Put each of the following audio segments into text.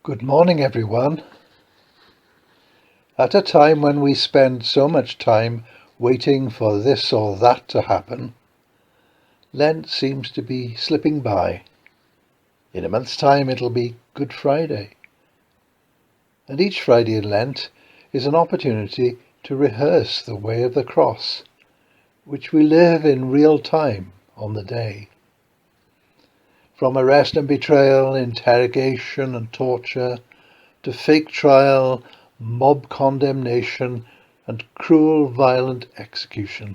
Good morning, everyone. At a time when we spend so much time waiting for this or that to happen, Lent seems to be slipping by. In a month's time, it'll be Good Friday. And each Friday in Lent is an opportunity to rehearse the way of the cross, which we live in real time on the day. From arrest and betrayal, interrogation and torture, to fake trial, mob condemnation, and cruel, violent execution.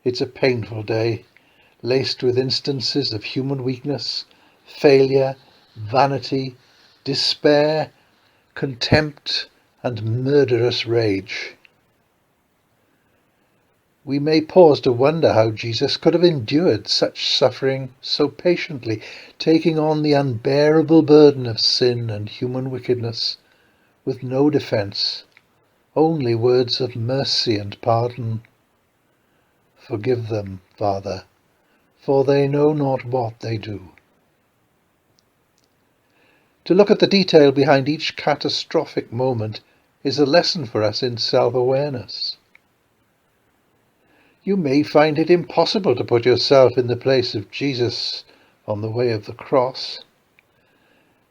It's a painful day, laced with instances of human weakness, failure, vanity, despair, contempt, and murderous rage. We may pause to wonder how Jesus could have endured such suffering so patiently, taking on the unbearable burden of sin and human wickedness, with no defence, only words of mercy and pardon. Forgive them, Father, for they know not what they do. To look at the detail behind each catastrophic moment is a lesson for us in self-awareness. You may find it impossible to put yourself in the place of Jesus on the way of the cross,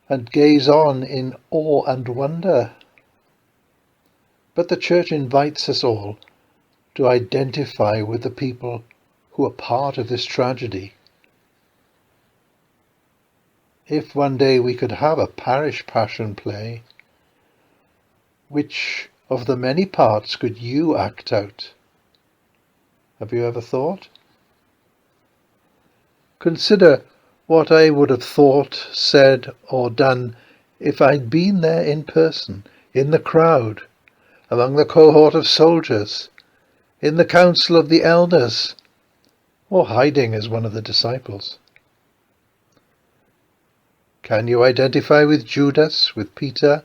and gaze on in awe and wonder. But the Church invites us all to identify with the people who are part of this tragedy. If one day we could have a parish passion play, which of the many parts could you act out? Have you ever thought? Consider what I would have thought, said, or done if I'd been there in person, in the crowd, among the cohort of soldiers, in the council of the elders, or hiding as one of the disciples. Can you identify with Judas, with Peter,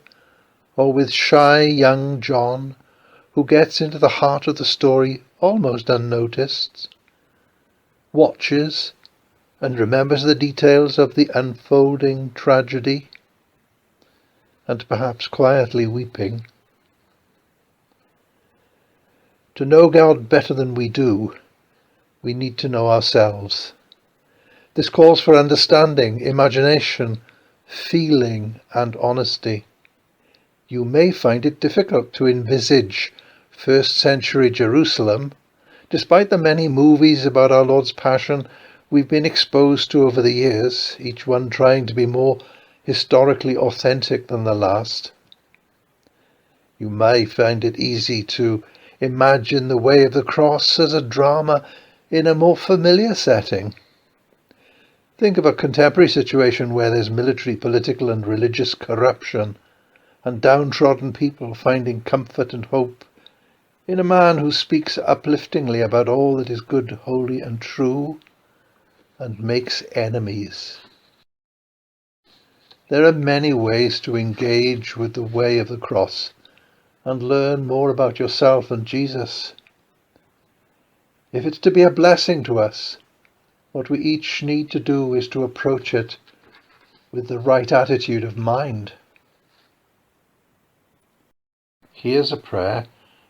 or with shy young John, who gets into the heart of the story almost unnoticed, watches and remembers the details of the unfolding tragedy, and perhaps quietly weeping? To know God better than we do, we need to know ourselves. This calls for understanding, imagination, feeling, and honesty. You may find it difficult to envisage first-century Jerusalem, despite the many movies about our Lord's Passion we've been exposed to over the years, each one trying to be more historically authentic than the last. You may find it easy to imagine the way of the cross as a drama in a more familiar setting. Think of a contemporary situation where there's military, political and religious corruption, and downtrodden people finding comfort and hope in a man who speaks upliftingly about all that is good, holy and true, and makes enemies. There are many ways to engage with the way of the cross and learn more about yourself and Jesus. If it's to be a blessing to us, what we each need to do is to approach it with the right attitude of mind. Here's a prayer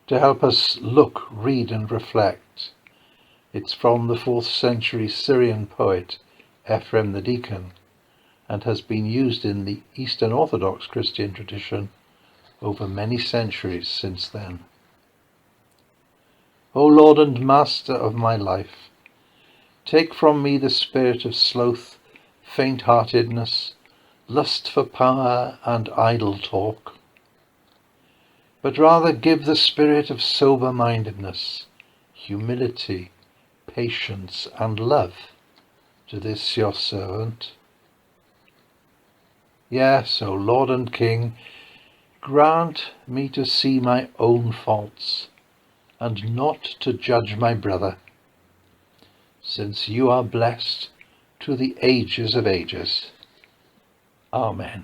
to help us look, read and reflect. It's from the 4th century Syrian poet Ephraim the Deacon, and has been used in the Eastern Orthodox Christian tradition over many centuries since then. O Lord and Master of my life, take from me the spirit of sloth, faint-heartedness, lust for power and idle talk, but rather give the spirit of sober-mindedness, humility, patience and love to this your servant. Yes, O Lord and King, grant me to see my own faults, and not to judge my brother, since you are blessed to the ages of ages. Amen.